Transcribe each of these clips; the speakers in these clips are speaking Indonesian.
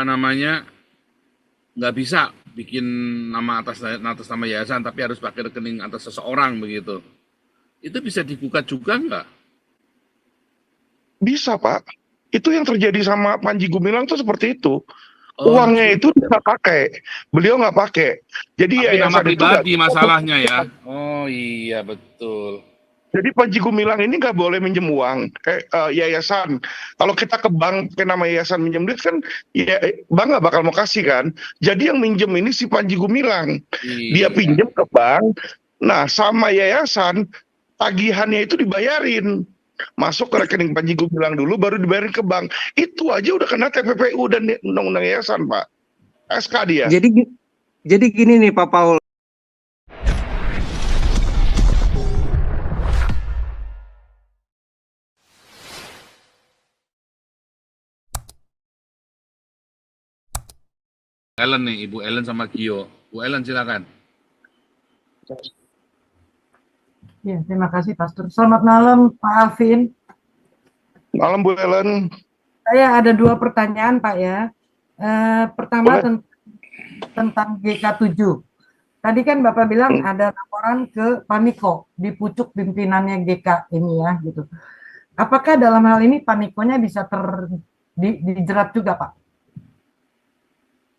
namanya, nggak bisa bikin nama atas nama yayasan, tapi harus pakai rekening atas seseorang begitu. Itu bisa digugat juga nggak? Bisa, Pak. Itu yang terjadi sama Panji Gumilang tuh seperti itu. Oh, Uangnya itu nggak pakai, beliau nggak pakai. Jadi tapi nama yayasan itu nggak pribadi bisa. masalahnya ya. Oh iya betul. Jadi Panji Gumilang ini nggak boleh minjem uang, yayasan. Kalau kita ke bank pakai nama yayasan minjem duit kan, ya bank nggak bakal mau kasih kan. Jadi yang minjem ini si Panji Gumilang, dia Iya. pinjem ke bank. Nah, sama yayasan tagihannya itu dibayarin, masuk ke rekening Panji Gumilang dulu, baru dibayarin ke bank. Itu aja udah kena TPPU dan Undang-Undang Yayasan, Pak. SK dia. Jadi jadi gini nih Pak Paul. Ellen nih, Ibu Ellen sama Gio. Bu Ellen silakan. Ya, terima kasih Pastor. Selamat malam Pak Alvin. Malam Bu Ellen. Saya ada 2 pertanyaan Pak ya. Pertama Boleh. tentang GK7. Tadi kan Bapak bilang ada laporan ke Paniko di pucuk pimpinannya GK ini ya gitu. Apakah dalam hal ini Panikonya bisa dijerat juga Pak?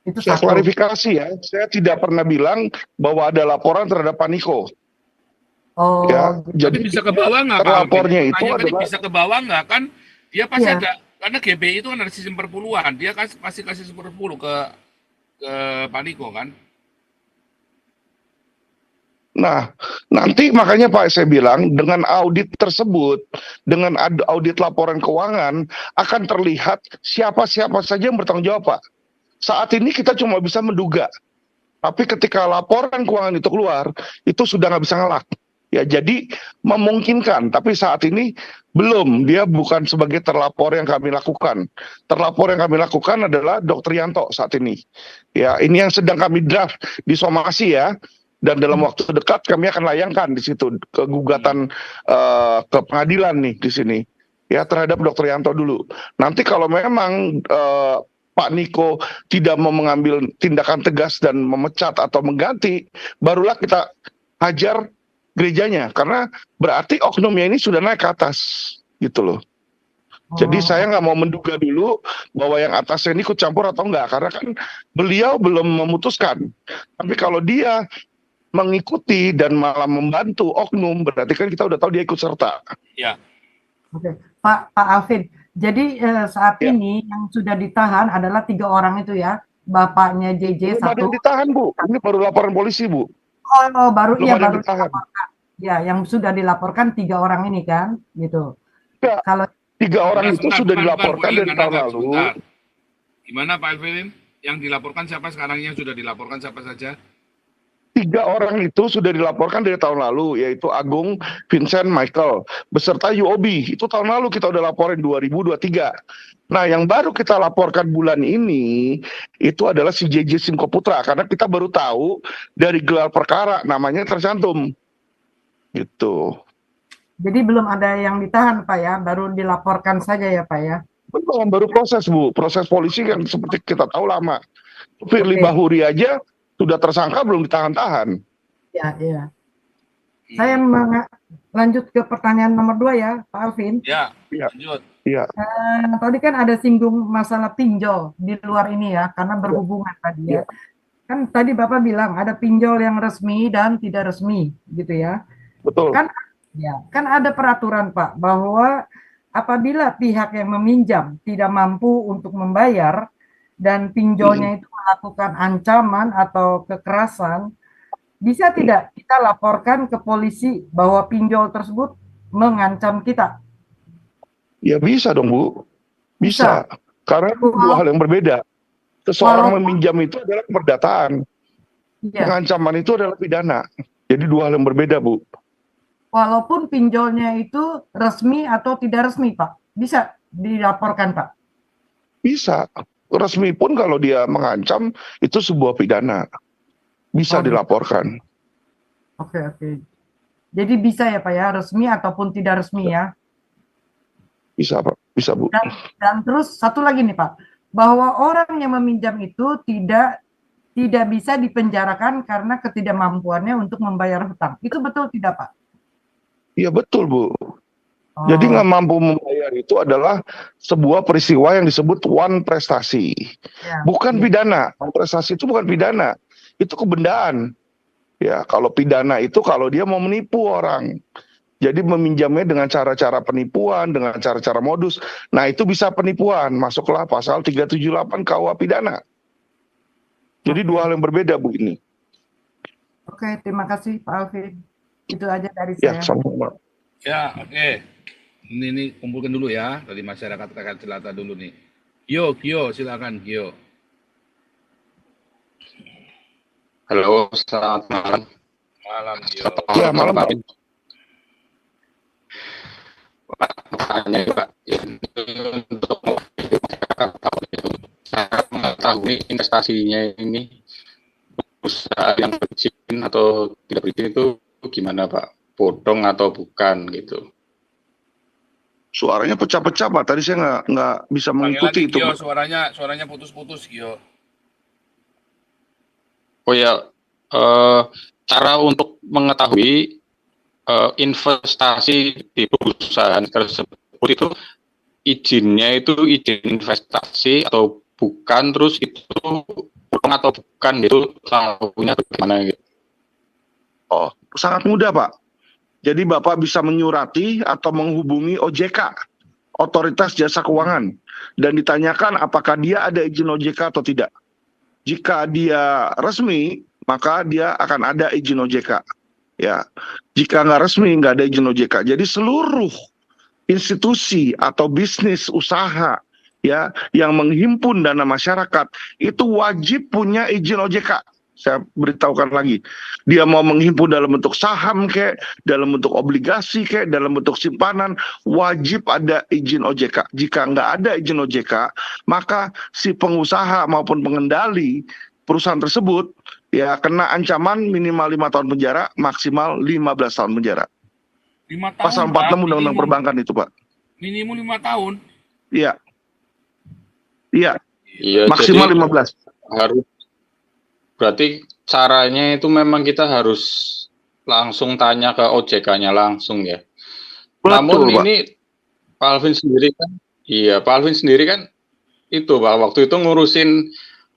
Itu Saya satu. klarifikasi ya, saya tidak pernah bilang bahwa ada laporan terhadap Paniko. Oh, Ya, gitu. jadi Tapi bisa ke bawah nggak Pak Alvin? terlapornya itu Pertanyaan tadi adalah bisa ke bawah nggak kan? Dia pasti Iya. ada, karena GBI itu kan ada sistem perpuluhan. Dia pasti kasih seperpuluh ke Paniko kan? Nah, nanti makanya Pak saya bilang dengan audit tersebut, dengan audit laporan keuangan akan terlihat siapa-siapa saja yang bertanggung jawab, Pak. Saat ini kita cuma bisa menduga, tapi ketika laporan keuangan itu keluar, itu sudah nggak bisa ngelak. Ya, jadi memungkinkan, tapi saat ini belum. Dia bukan sebagai terlapor yang kami lakukan. Terlapor yang kami lakukan adalah Dr. Yanto saat ini. Ya, ini yang sedang kami draft di somasi ya. Dan dalam waktu dekat kami akan layangkan di situ ke gugatan ke pengadilan nih di sini. Ya, terhadap Dr. Yanto dulu. Nanti kalau memang Pak Niko tidak mau mengambil tindakan tegas dan memecat atau mengganti, barulah kita hajar gerejanya, karena berarti oknumnya ini sudah naik ke atas, gitu loh. Jadi saya nggak mau menduga dulu bahwa yang atasnya ini ikut campur atau enggak, karena kan beliau belum memutuskan. Tapi kalau dia mengikuti dan malah membantu oknum, berarti kan kita udah tahu dia ikut serta. Ya. Oke, Pak Alvin. Jadi saat Ya. ini yang sudah ditahan adalah 3 orang itu ya, bapaknya JJ Belum ada yang 1. ditahan, Bu. Ini baru laporan polisi, Bu. Oh, baru Belum ya ada yang baru ditahan. dilaporkan. Ya, yang sudah dilaporkan 3 orang ini kan, gitu. Ya, Kalau 3 orang itu Sebentar, sudah bukan Bu dilaporkan Ellen, dari kan tahun ada, lalu. sebentar. Gimana Pak Alvin? Yang dilaporkan siapa sekarang, yang sudah dilaporkan siapa saja? 3 orang itu sudah dilaporkan dari tahun lalu, yaitu Agung, Vincent, Michael, beserta UOB. Itu tahun lalu kita udah laporin 2023. Nah, yang baru kita laporkan bulan ini, itu adalah si JJ Simko Putra, karena kita baru tahu dari gelar perkara, namanya tercantum. Gitu. jadi belum ada yang ditahan Pak ya, baru dilaporkan saja ya Pak ya. Belum, baru proses, Bu. Proses polisi kan seperti kita tahu lama. Firly Oke. Bahuri aja sudah tersangka belum ditahan-tahan. Ya, ya. Saya lanjut ke pertanyaan nomor 2 ya, Pak Alvin. Ya, Iya. lanjut. Iya. Tadi kan ada singgung masalah pinjol di luar ini ya, karena berhubungan tadi ya. Iya. Kan tadi Bapak bilang ada pinjol yang resmi dan tidak resmi, gitu ya. Betul. Kan ada peraturan Pak bahwa apabila pihak yang meminjam tidak mampu untuk membayar dan pinjolnya itu melakukan ancaman atau kekerasan, bisa tidak kita laporkan ke polisi bahwa pinjol tersebut mengancam kita? Ya bisa dong, Bu. Bisa. Karena itu 2 hal yang berbeda. Seseorang meminjam itu adalah keperdataan. Ya, Pengancaman itu adalah pidana. Jadi 2 hal yang berbeda, Bu. walaupun pinjolnya itu resmi atau tidak resmi, Pak, bisa dilaporkan, Pak? Bisa. Resmi pun kalau dia mengancam, itu sebuah pidana. Bisa dilaporkan. Oke. Jadi bisa ya Pak ya, resmi ataupun tidak resmi ya? Bisa, Pak. Bisa, Bu. Dan terus satu lagi nih Pak, bahwa orang yang meminjam itu tidak bisa dipenjarakan karena ketidakmampuannya untuk membayar hutang. Itu betul tidak, Pak? Iya betul, Bu. Oh, Jadi nggak mampu membayar itu adalah sebuah peristiwa yang disebut wan prestasi. ya, Bukan ya. pidana. Wan prestasi itu bukan pidana. Itu kebendaan. Ya, kalau pidana itu kalau dia mau menipu orang. Jadi meminjamnya dengan cara-cara penipuan, dengan cara-cara modus. Nah, itu bisa penipuan. Masuklah pasal 378 KUH pidana. Jadi Oke. dua hal yang berbeda, Bu, ini. Oke, terima kasih Pak Alvin. Itu aja dari Ya, saya. sama-sama. Ya, oke. Ini kumpulkan dulu ya dari masyarakat rakyat jelata dulu nih. Gio, silakan Gio. Halo, selamat malam. Malam Gio. Ya, malam, Pak. Pak, pertanyaan Pak, ini untuk masyarakat saya mengetahui investasinya ini usaha yang berizin atau tidak berizin itu gimana Pak? Bodong atau bukan gitu? Suaranya pecah-pecah, Pak. Tadi saya nggak bisa Panggil mengikuti lagi itu, Gio, Pak. suaranya putus-putus Gio. Oh ya, cara untuk mengetahui investasi di perusahaan tersebut itu izinnya itu izin investasi atau bukan, terus itu bodong atau bukan gitu, tahunya bagaimana gitu? Oh, sangat mudah, Pak. Jadi Bapak bisa menyurati atau menghubungi OJK, Otoritas Jasa Keuangan, dan ditanyakan apakah dia ada izin OJK atau tidak. Jika dia resmi, maka dia akan ada izin OJK. Ya, jika nggak resmi, nggak ada izin OJK. Jadi seluruh institusi atau bisnis usaha ya yang menghimpun dana masyarakat itu wajib punya izin OJK. Saya beritahukan lagi, dia mau menghimpun dalam bentuk saham kayak, dalam bentuk obligasi kayak, dalam bentuk simpanan, wajib ada izin OJK. Jika nggak ada izin OJK, maka si pengusaha maupun pengendali perusahaan tersebut ya kena ancaman minimal 5 tahun penjara, maksimal 15 tahun penjara. 5 tahun, Pasal 46 Pak, Undang-Undang minimum. Perbankan itu, Pak. Minimum 5 tahun. Iya. Iya, Iya, maksimal jadi 15. harus, berarti caranya itu memang kita harus langsung tanya ke OJK-nya langsung ya. Namun Betul, Pak. ini Pak Alvin sendiri kan, iya Pak Alvin sendiri kan itu Pak, waktu itu ngurusin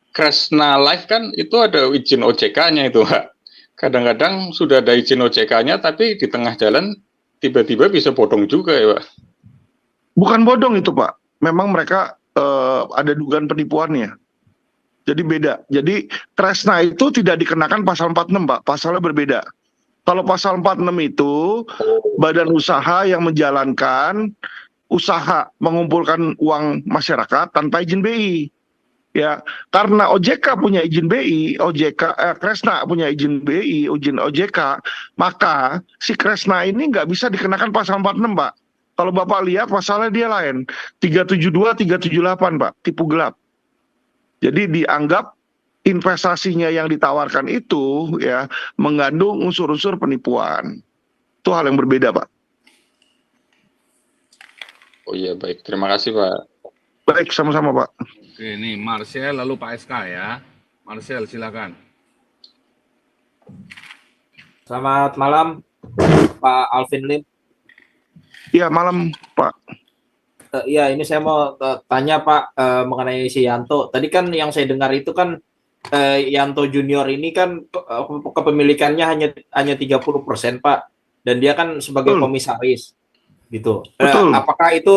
Kresna Life kan itu ada izin OJK-nya itu Pak. Kadang-kadang sudah ada izin OJK-nya tapi di tengah jalan tiba-tiba bisa bodong juga ya Pak. Bukan bodong itu, Pak. Memang mereka ada dugaan penipuannya. Jadi beda. Jadi Kresna itu tidak dikenakan pasal 46, Pak. Pasalnya berbeda. Kalau pasal 46 itu badan usaha yang menjalankan usaha mengumpulkan uang masyarakat tanpa izin BI. Ya, karena OJK punya izin BI, Kresna punya izin BI, izin OJK, maka si Kresna ini nggak bisa dikenakan pasal 46, Pak. Kalau Bapak lihat pasalnya dia lain, 372, 378, Pak, tipu gelap. Jadi dianggap investasinya yang ditawarkan itu ya mengandung unsur-unsur penipuan. Itu hal yang berbeda, Pak. Oh iya baik, terima kasih Pak. Baik, sama-sama, Pak. Oke, ini Marcel lalu Pak SK ya. Marcel silakan. Selamat malam, Pak Alvin Lim. Iya, malam, Pak. Iya, ini saya mau tanya Pak mengenai si Yanto. Tadi kan yang saya dengar itu kan Yanto Junior ini kan kepemilikannya hanya 30% Pak, dan dia kan sebagai komisaris gitu. Apakah itu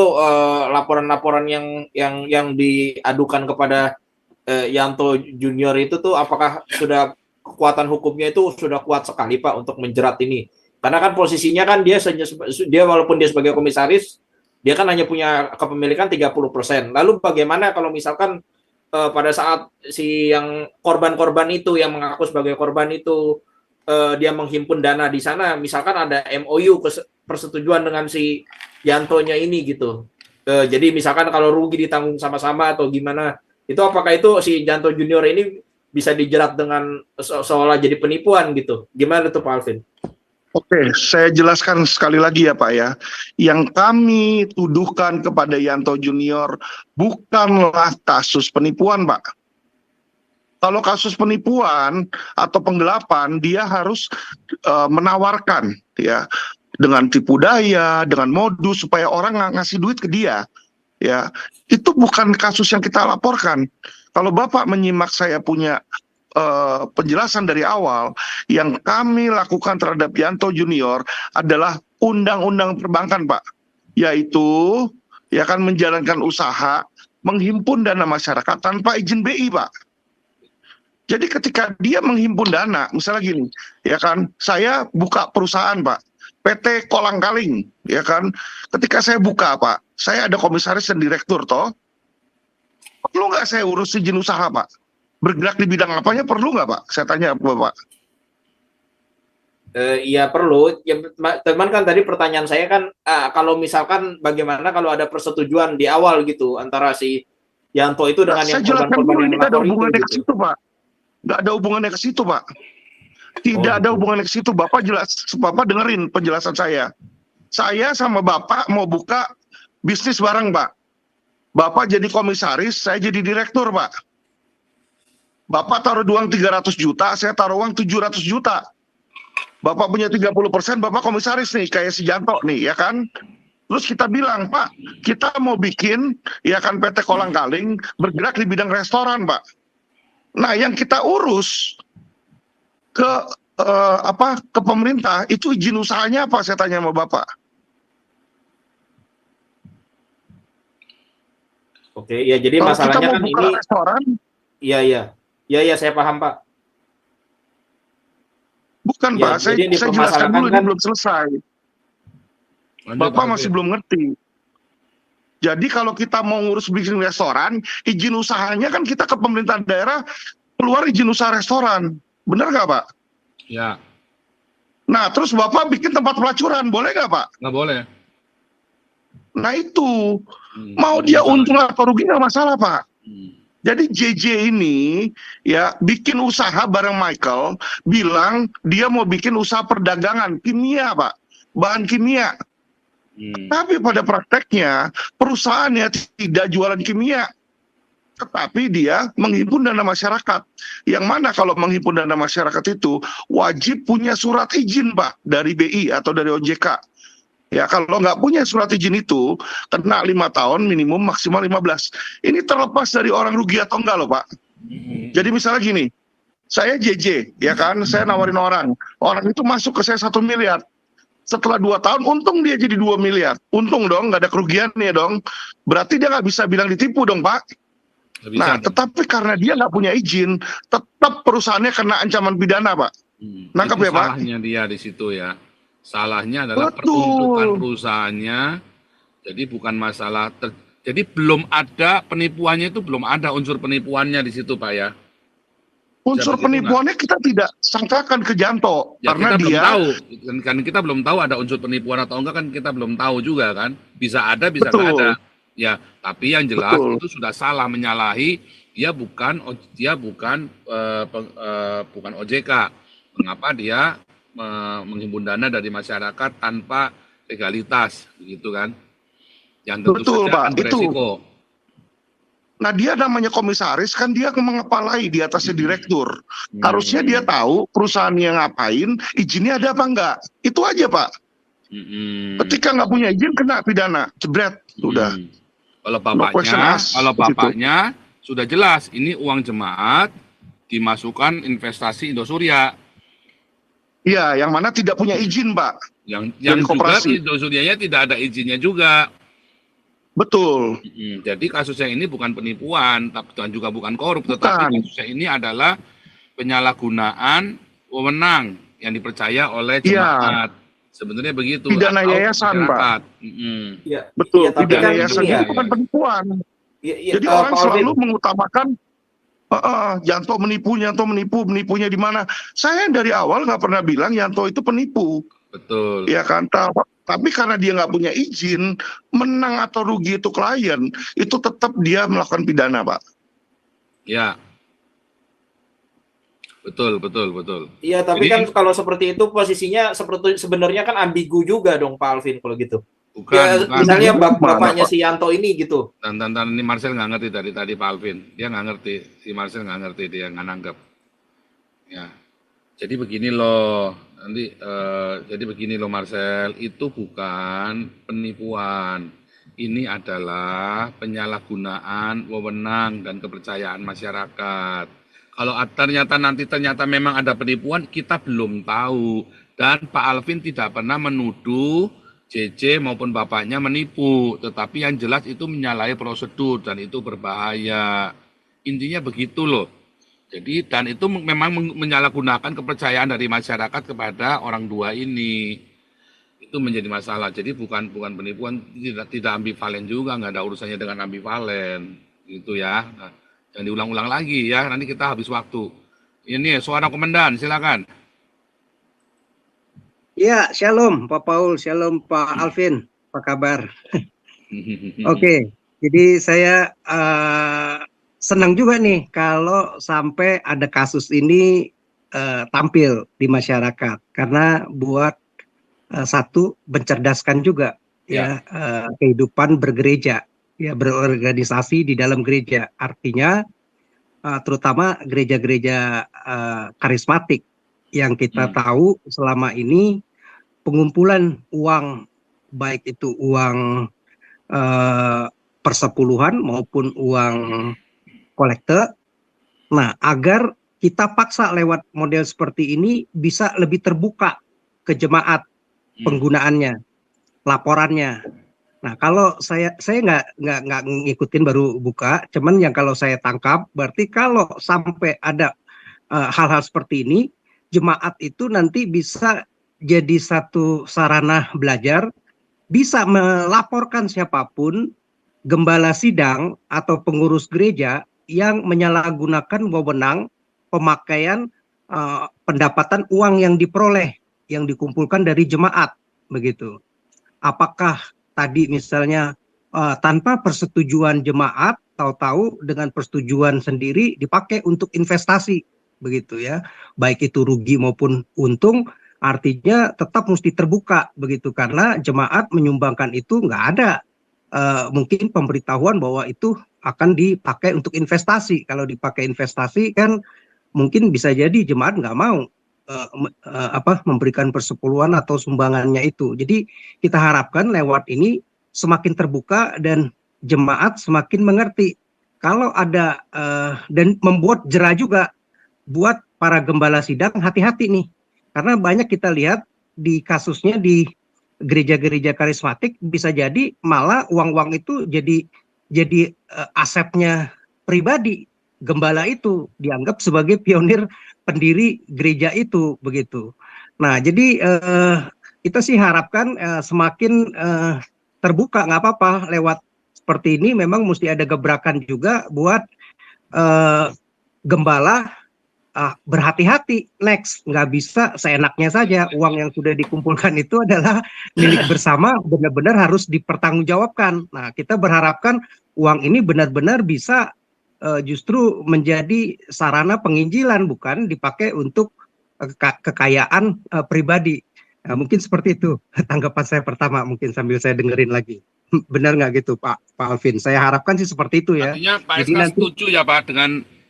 laporan-laporan yang diadukan kepada Yanto Junior itu tuh apakah sudah kekuatan hukumnya itu sudah kuat sekali Pak untuk menjerat ini? Karena kan posisinya kan dia walaupun dia sebagai komisaris, dia kan hanya punya kepemilikan 30%. Lalu bagaimana kalau misalkan pada saat si yang korban-korban itu yang mengaku sebagai korban itu dia menghimpun dana di sana, misalkan ada MOU persetujuan dengan si Yantonya ini gitu. Jadi misalkan kalau rugi ditanggung sama-sama atau gimana, itu apakah itu si Yanto Junior ini bisa dijerat dengan seolah jadi penipuan gitu? Gimana tuh Pak Alvin? Oke, saya jelaskan sekali lagi ya Pak ya. Yang kami tuduhkan kepada Yanto Junior bukanlah kasus penipuan Pak. Kalau kasus penipuan atau penggelapan, dia harus menawarkan ya dengan tipu daya, dengan modus supaya orang ngasih duit ke dia. Ya, itu bukan kasus yang kita laporkan. Kalau Bapak menyimak saya punya penjelasan dari awal, yang kami lakukan terhadap Yanto Junior adalah undang-undang perbankan, Pak, yaitu ya kan menjalankan usaha menghimpun dana masyarakat tanpa izin BI, Pak. Jadi ketika dia menghimpun dana, misalnya gini, ya kan, saya buka perusahaan, Pak, PT Kolang Kaling, ya kan, ketika saya buka, Pak, saya ada komisaris dan direktur, toh, perlu nggak saya urus izin usaha, Pak? Bergerak di bidang apanya perlu nggak, Pak? Saya tanya Bapak. Iya perlu. Ya, teman kan tadi pertanyaan saya kan, kalau misalkan bagaimana kalau ada persetujuan di awal gitu antara si Yanto itu dengan yang korban-korban yang tidak ada melapor hubungannya itu ke gitu. situ, Pak. Nggak ada hubungannya ke situ, Pak. Tidak ada hubungannya ke situ. Bapak dengerin penjelasan saya. Saya sama Bapak mau buka bisnis bareng, Pak. Bapak jadi komisaris, saya jadi direktur, Pak. Bapak taruh uang 300 juta, saya taruh uang 700 juta. Bapak punya 30%, Bapak komisaris nih, kayak si Janto nih, ya kan? Terus kita bilang, Pak, kita mau bikin, ya kan, PT Kolang Kaling bergerak di bidang restoran, Pak. Nah, yang kita urus ke ke pemerintah, itu izin usahanya apa? Saya tanya sama Bapak. Oke, ya jadi Kalau masalahnya kita mau kan buka ini, restoran, iya saya paham Pak. bukan, Ya, Pak. Saya jadi yang jelaskan dipermasalahkan dulu, kan, ini belum selesai. Bapak masih belum ngerti. Jadi kalau kita mau ngurus bikin restoran, izin usahanya kan kita ke pemerintah daerah keluar izin usaha restoran. Benar nggak, Pak? Ya, Nah, terus Bapak bikin tempat pelacuran, boleh nggak, Pak? nggak boleh. Nah itu, mau dia untung atau rugi nggak masalah, Pak. Jadi JJ ini ya bikin usaha bareng Michael, bilang dia mau bikin usaha perdagangan kimia, Pak, bahan kimia. Tapi pada prakteknya perusahaannya tidak jualan kimia, tetapi dia menghimpun dana masyarakat. Yang mana kalau menghimpun dana masyarakat itu wajib punya surat izin, Pak, dari BI atau dari OJK. Ya, kalau nggak punya surat izin itu, kena 5 tahun minimum, maksimal 15. Ini terlepas dari orang rugi atau enggak loh, Pak. Jadi misalnya gini, saya JJ, ya kan, saya nawarin orang itu masuk ke saya 1 miliar. Setelah 2 tahun, untung dia jadi 2 miliar. Untung dong, nggak ada kerugiannya dong. Berarti dia nggak bisa bilang ditipu dong, Pak. Nah, tetapi karena dia nggak punya izin, tetap perusahaannya kena ancaman pidana, Pak. Nangkep ya, Pak? Salahnya dia di situ ya. Salahnya adalah peruntukan perusahaannya. Jadi bukan masalah. Jadi belum ada penipuannya, itu belum ada unsur penipuannya di situ, Pak ya. Unsur penipuannya kita tidak sangkakan ke Janto, Ya, karena kita dia belum tahu. Kan kita belum tahu ada unsur penipuan atau enggak, kan kita belum tahu juga kan. Bisa ada, bisa enggak ada. Ya, tapi yang jelas itu sudah salah, menyalahi. Dia bukan bukan OJK. Mengapa dia menghimpun dana dari masyarakat tanpa legalitas, begitu kan? Yang tentu saja Pak, akan beresiko. Nah, dia namanya komisaris, kan dia mengepalai di atasnya direktur. Harusnya dia tahu perusahaannya ngapain, izinnya ada apa enggak. Itu aja, Pak. Ketika nggak punya izin, kena pidana. Jebret, udah. Kalau bapaknya sudah jelas, ini uang jemaat dimasukkan investasi Indosuria. Iya, yang mana tidak punya izin, Pak. Yang juga Indosurianya tidak ada izinnya juga. Betul. Jadi kasusnya ini bukan penipuan, dan juga bukan korup, tetapi kasusnya ini adalah penyalahgunaan wewenang yang dipercaya oleh jemaat. Sebenarnya begitu. Pidana yayasan, Pak. Ya, betul. Ya, Pidana yayasan itu bukan penipuan. Jadi orang selalu mengutamakan Yanto menipunya di mana? Saya dari awal nggak pernah bilang Yanto itu penipu. Betul. Ya kan, tapi karena dia nggak punya izin, menang atau rugi itu klien, itu tetap dia melakukan pidana, Pak. Ya. Betul, betul, betul. Iya, tapi Jadi kan kalau seperti itu posisinya seperti sebenarnya kan ambigu juga dong Pak Alvin kalau gitu. Ya bukan, misalnya Mana, bapaknya Pak? si Yanto ini gitu. dan ini Marcel nggak ngerti dari tadi Pak Alvin. Dia nggak ngerti, si Marcel nggak ngerti, dia nggak nanggap. Ya, jadi begini loh, jadi begini loh Marcel, itu bukan penipuan. Ini adalah penyalahgunaan wewenang dan kepercayaan masyarakat. Kalau ternyata memang ada penipuan, kita belum tahu. Dan Pak Alvin tidak pernah menuduh JJ maupun bapaknya menipu, tetapi yang jelas itu menyalahi prosedur dan itu berbahaya. Intinya begitu loh. Jadi dan itu memang menyalahgunakan kepercayaan dari masyarakat kepada orang dua ini. Itu menjadi masalah. Jadi bukan penipuan, tidak ambivalen juga, nggak ada urusannya dengan ambivalen, gitu ya. Nah, jangan diulang-ulang lagi ya, nanti kita habis waktu. Ini suara komandan, silakan. Ya, shalom Pak Paul, shalom Pak Alvin, apa kabar? Oke, jadi saya senang juga nih kalau sampai ada kasus ini tampil di masyarakat, karena buat satu mencerdaskan juga ya kehidupan bergereja, ya berorganisasi di dalam gereja. Artinya terutama gereja-gereja karismatik yang kita tahu selama ini pengumpulan uang, baik itu uang persepuluhan maupun uang kolekte. Nah, agar kita paksa lewat model seperti ini bisa lebih terbuka ke jemaat penggunaannya, laporannya. Nah, kalau saya nggak ngikutin, baru buka, cuman yang kalau saya tangkap berarti kalau sampai ada hal-hal seperti ini, jemaat itu nanti bisa jadi satu sarana belajar, bisa melaporkan siapapun gembala sidang atau pengurus gereja yang menyalahgunakan wewenang pemakaian pendapatan uang yang diperoleh, yang dikumpulkan dari jemaat, begitu. Apakah tadi misalnya tanpa persetujuan jemaat, tahu-tahu dengan persetujuan sendiri dipakai untuk investasi, begitu ya, baik itu rugi maupun untung, artinya tetap mesti terbuka, begitu, karena jemaat menyumbangkan itu nggak ada mungkin pemberitahuan bahwa itu akan dipakai untuk investasi. Kalau dipakai investasi kan mungkin bisa jadi jemaat nggak mau memberikan persepuluhan atau sumbangannya itu. Jadi kita harapkan lewat ini semakin terbuka dan jemaat semakin mengerti. Kalau ada dan membuat jera juga buat para gembala sidang, hati-hati nih, karena banyak kita lihat di kasusnya di gereja-gereja karismatik, bisa jadi malah uang-uang itu jadi asetnya pribadi. Gembala itu dianggap sebagai pionir pendiri gereja itu, begitu. Nah, jadi kita sih harapkan semakin terbuka, nggak apa-apa lewat seperti ini. Memang mesti ada gebrakan juga buat gembala berhati-hati, next, nggak bisa seenaknya saja. Uang yang sudah dikumpulkan itu adalah milik bersama, benar-benar harus dipertanggungjawabkan. Nah, kita berharapkan uang ini benar-benar bisa justru menjadi sarana penginjilan, bukan dipakai untuk kekayaan pribadi. Nah, mungkin seperti itu tanggapan saya pertama, mungkin sambil saya dengerin lagi. Benar nggak gitu Pak Alvin? Saya harapkan sih seperti itu ya. Artinya Pak Jadi SK setuju ya Pak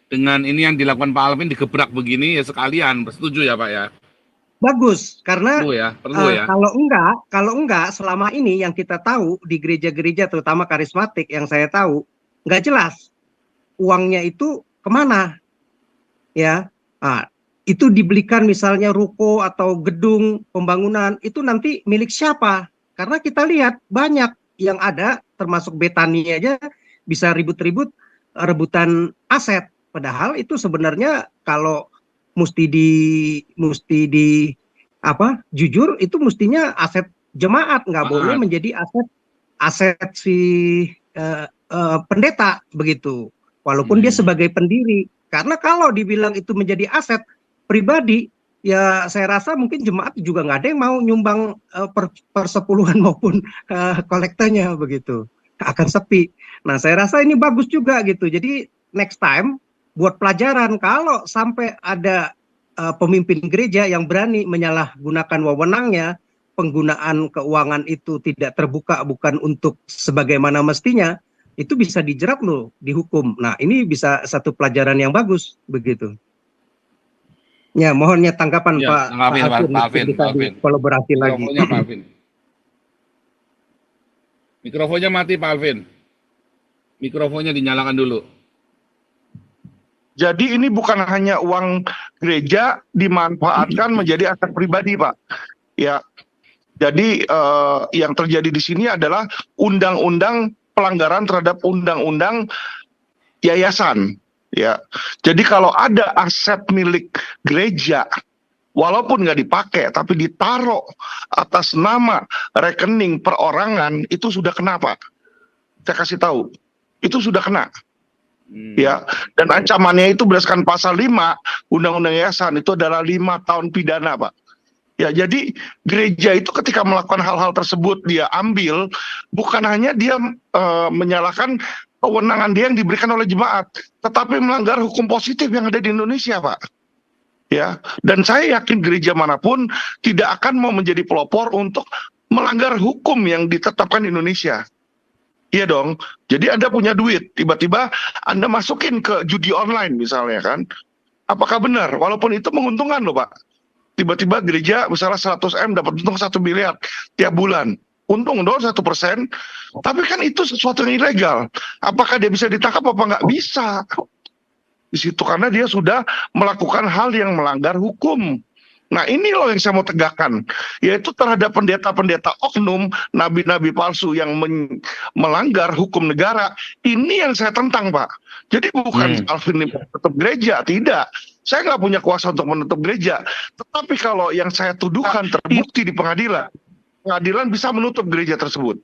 dengan ini yang dilakukan Pak Alvin, digebrak begini ya sekalian, setuju ya Pak ya? Bagus, karena perlu ya. Kalau enggak selama ini yang kita tahu di gereja-gereja terutama karismatik yang saya tahu, nggak jelas uangnya itu kemana, ya. Itu dibelikan misalnya ruko atau gedung pembangunan, itu nanti milik siapa? Karena kita lihat banyak yang ada, termasuk Betani aja bisa ribut-ribut rebutan aset. Padahal itu sebenarnya kalau mesti jujur, itu mestinya aset jemaat, nggak boleh menjadi aset si pendeta, begitu. Walaupun dia sebagai pendiri. Karena kalau dibilang itu menjadi aset pribadi, ya saya rasa mungkin jemaat juga nggak ada yang mau nyumbang persepuluhan maupun kolektanya, begitu. Akan sepi. Nah, saya rasa ini bagus juga gitu. Jadi next time buat pelajaran, kalau sampai ada pemimpin gereja yang berani menyalahgunakan wewenangnya, penggunaan keuangan itu tidak terbuka, bukan untuk sebagaimana mestinya, itu bisa dijerat loh, dihukum. Nah, ini bisa satu pelajaran yang bagus begitu. Ya, mohonnya tanggapan Ya, Pak tanggapin, Pak Alvin, bisa Pak Alvin. dikolaborasi lagi. Mikrofonnya Pak Alvin. Mikrofonnya mati Pak Alvin. Mikrofonnya dinyalakan dulu. Jadi ini bukan hanya uang gereja dimanfaatkan menjadi aset pribadi, Pak. Ya, jadi yang terjadi di sini adalah undang-undang pelanggaran terhadap undang-undang yayasan. Ya, jadi kalau ada aset milik gereja, walaupun nggak dipakai, tapi ditaruh atas nama rekening perorangan, itu sudah kena, Pak. Saya kasih tahu, itu sudah kena. Ya, dan ancamannya itu berdasarkan pasal 5 Undang-Undang Yayasan itu adalah 5 tahun pidana, Pak. Ya, jadi gereja itu ketika melakukan hal-hal tersebut dia ambil, bukan hanya dia menyalahkan kewenangan dia yang diberikan oleh jemaat, tetapi melanggar hukum positif yang ada di Indonesia, Pak. Ya, dan saya yakin gereja manapun tidak akan mau menjadi pelopor untuk melanggar hukum yang ditetapkan di Indonesia. Iya dong. Jadi Anda punya duit, tiba-tiba Anda masukin ke judi online misalnya kan. Apakah benar? Walaupun itu menguntungkan loh, Pak. Tiba-tiba gereja misalnya 100 M dapat untung 1 miliar tiap bulan. Untung dong 1%. Tapi kan itu sesuatu yang ilegal. Apakah dia bisa ditangkap apa nggak bisa? Di situ karena dia sudah melakukan hal yang melanggar hukum. Nah, ini loh yang saya mau tegakkan, yaitu terhadap pendeta-pendeta oknum, nabi-nabi palsu yang melanggar hukum negara. Ini yang saya tentang, Pak. Jadi bukan Alvin ini menutup gereja, tidak. Saya nggak punya kuasa untuk menutup gereja. Tetapi kalau yang saya tuduhkan terbukti di pengadilan, pengadilan bisa menutup gereja tersebut.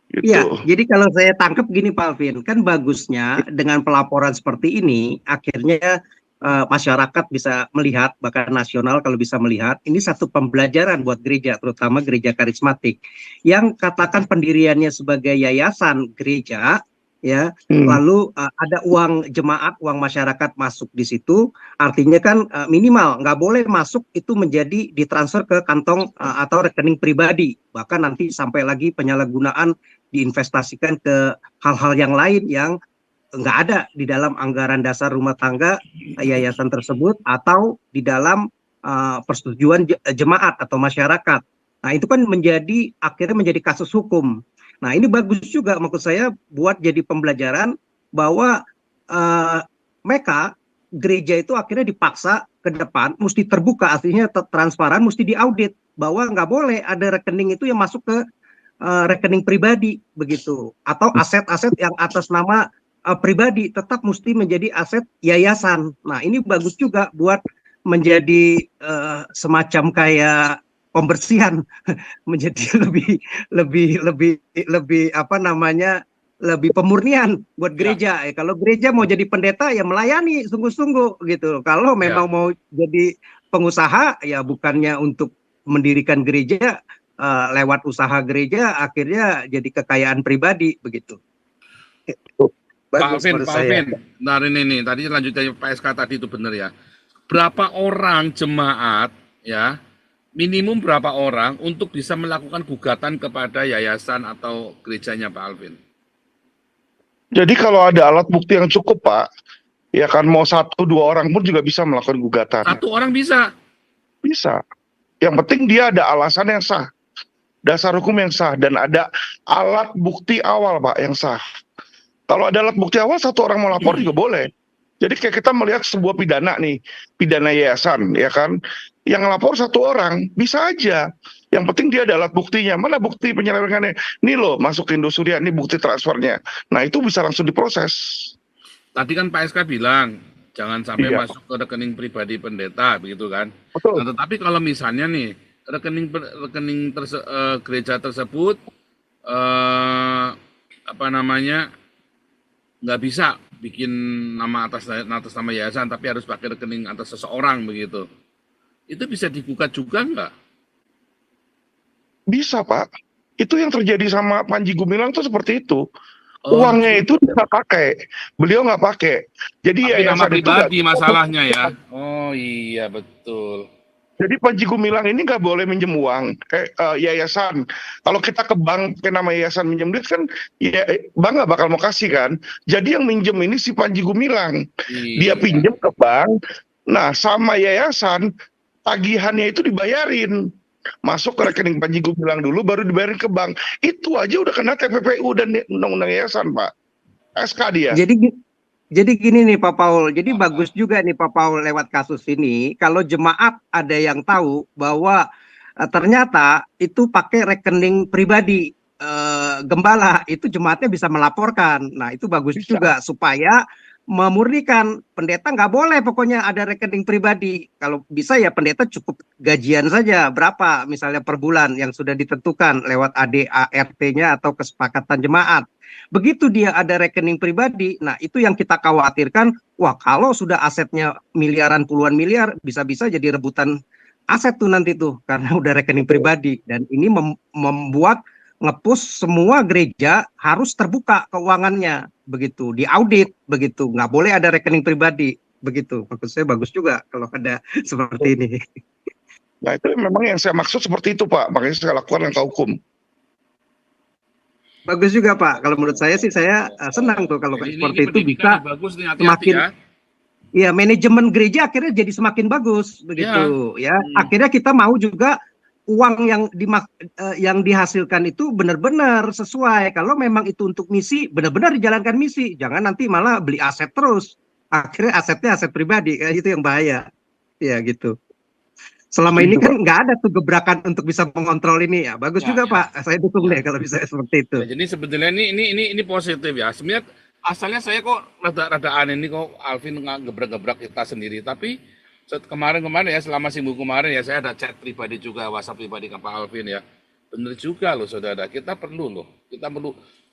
Gitu. Ya, jadi kalau saya tangkap gini Pak Alvin, kan bagusnya dengan pelaporan seperti ini, akhirnya masyarakat bisa melihat, bahkan nasional kalau bisa melihat, ini satu pembelajaran buat gereja, terutama gereja karismatik, yang katakan pendiriannya sebagai yayasan gereja, ya, lalu ada uang jemaat, uang masyarakat masuk di situ, artinya kan minimal nggak boleh masuk itu menjadi ditransfer ke kantong atau rekening pribadi, bahkan nanti sampai lagi penyalahgunaan diinvestasikan ke hal-hal yang lain yang nggak ada di dalam anggaran dasar rumah tangga yayasan tersebut atau di dalam persetujuan jemaat atau masyarakat. Nah, itu kan akhirnya menjadi kasus hukum. Nah, ini bagus juga maksud saya buat jadi pembelajaran bahwa mereka gereja itu akhirnya dipaksa ke depan mesti terbuka, artinya transparan, mesti diaudit bahwa nggak boleh ada rekening itu yang masuk ke rekening pribadi begitu, atau aset-aset yang atas nama pribadi tetap mesti menjadi aset yayasan. Nah, ini bagus juga buat menjadi semacam kayak pembersihan, menjadi lebih apa namanya, lebih pemurnian buat gereja. Kalau gereja mau jadi pendeta ya melayani sungguh-sungguh gitu. Kalau memang mau jadi pengusaha ya bukannya untuk mendirikan gereja lewat usaha gereja akhirnya jadi kekayaan pribadi begitu. Pak Alvin, nah ini tadi lanjutnya Pak SK tadi itu benar ya. Berapa orang jemaat ya, minimum berapa orang untuk bisa melakukan gugatan kepada yayasan atau gerejanya Pak Alvin? Jadi kalau ada alat bukti yang cukup, Pak, ya kan mau 1-2 orang pun juga bisa melakukan gugatan. 1 orang bisa? Bisa. Yang penting dia ada alasan yang sah, dasar hukum yang sah, dan ada alat bukti awal, Pak, yang sah. Kalau ada alat bukti awal 1 orang mau lapor juga boleh. Jadi kayak kita melihat sebuah pidana nih, pidana yayasan, ya kan, yang lapor 1 orang bisa aja. Yang penting dia ada alat buktinya. Mana bukti penyelewengannya? Nih loh, masuk ke Indosuria, ini bukti transfernya. Nah, itu bisa langsung diproses. Tadi kan Pak SK bilang jangan sampai masuk ke rekening pribadi pendeta, begitu kan? Betul. Nah, tetapi kalau misalnya nih rekening gereja tersebut apa namanya, nggak bisa bikin nama atas nama yayasan, tapi harus pakai rekening atas seseorang begitu. Itu bisa digugat juga nggak? Bisa, Pak. Itu yang terjadi sama Panji Gumilang itu seperti itu. Uangnya itu nggak pakai, beliau nggak pakai. Jadi tapi nama yayasan pribadi itu masalahnya ya. Oh iya betul. Jadi Panji Gumilang ini nggak boleh minjem uang yayasan. Kalau kita ke bank pakai nama yayasan minjem duit kan, ya bank nggak bakal mau kasih kan. Jadi yang minjem ini si Panji Gumilang. Dia Iya. pinjem ke bank. Nah sama yayasan tagihannya itu dibayarin. Masuk ke rekening Panji Gumilang dulu, baru dibayarin ke bank. Itu aja udah kena TPPU dan undang-undang yayasan, Pak. SK dia. Jadi gini nih Pak Paul, jadi bagus juga nih Pak Paul lewat kasus ini kalau jemaat ada yang tahu bahwa ternyata itu pakai rekening pribadi gembala, itu jemaatnya bisa melaporkan. Nah itu bagus Bisa. juga supaya memurnikan pendeta nggak boleh pokoknya ada rekening pribadi. Kalau bisa ya pendeta cukup gajian saja berapa misalnya per bulan yang sudah ditentukan lewat ADART-nya atau kesepakatan jemaat. Begitu dia ada rekening pribadi, nah itu yang kita khawatirkan, wah kalau sudah asetnya miliaran puluhan miliar, bisa-bisa jadi rebutan aset tuh nanti tuh, karena udah rekening pribadi. Dan ini membuat nge-push semua gereja harus terbuka keuangannya, begitu, diaudit, begitu, nggak boleh ada rekening pribadi, begitu. Maksud saya bagus juga kalau ada seperti ini. Nah itu memang yang saya maksud seperti itu Pak, makanya saya lakukan langkah hukum. Bagus juga Pak, kalau menurut saya sih saya senang tuh kalau seperti itu bisa bagus nih, hati-hati semakin ya. ya manajemen gereja akhirnya jadi semakin bagus begitu ya. Akhirnya kita mau juga uang yang dihasilkan itu benar-benar sesuai. Kalau memang itu untuk misi, benar-benar dijalankan misi. Jangan nanti malah beli aset terus. Akhirnya asetnya aset pribadi, itu yang bahaya. Ya gitu. Selama ini kan nggak ada tuh gebrakan untuk bisa mengontrol ini ya. Bagus juga Pak. Saya dukung deh kalau bisa seperti itu. Ya, jadi sebetulnya ini positif ya. Sebenarnya asalnya saya kok rada aneh nih kok Alvin gebrak-gebrak kita sendiri. Tapi kemarin ya selama minggu kemarin ya saya ada chat pribadi juga, WhatsApp pribadi ke Pak Alvin ya. Bener juga loh saudara. Kita perlu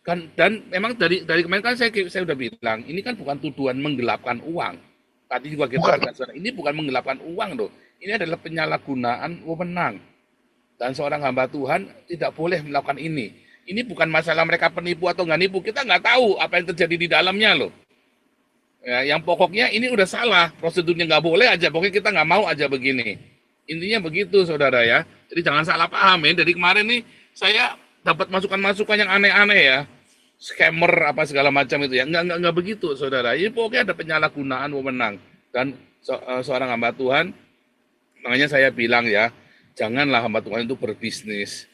kan, dan memang dari kemarin kan saya udah bilang ini kan bukan tuduhan menggelapkan uang. Tadi juga kita dengar, ini bukan menggelapkan uang loh. Ini adalah penyalahgunaan wewenang. Dan seorang hamba Tuhan tidak boleh melakukan ini. Ini bukan masalah mereka penipu atau nggak nipu. Kita nggak tahu apa yang terjadi di dalamnya loh. Ya, yang pokoknya ini udah salah. Prosedurnya nggak boleh aja. Pokoknya kita nggak mau aja begini. Intinya begitu saudara ya. Jadi jangan salah paham ya. Dari kemarin nih saya dapat masukan-masukan yang aneh-aneh ya. Scammer apa segala macam itu ya. Nggak begitu saudara. Ini pokoknya ada penyalahgunaan wewenang. Dan seorang hamba Tuhan, makanya saya bilang ya, janganlah hamba Tuhan itu berbisnis.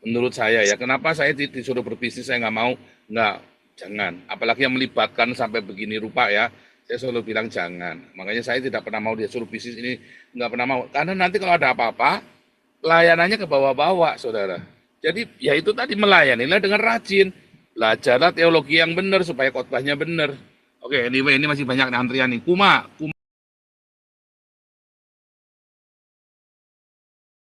Menurut saya ya, kenapa saya disuruh berbisnis, saya nggak mau, jangan. Apalagi yang melibatkan sampai begini rupa ya, saya selalu bilang jangan. Makanya saya tidak pernah mau dia suruh bisnis ini, nggak pernah mau. Karena nanti kalau ada apa-apa, layanannya ke bawah-bawah, saudara. Jadi ya itu tadi, melayanilah dengan rajin. Belajarlah teologi yang benar supaya khotbahnya benar. Oke, anyway, ini masih banyak antrian nih. Kuma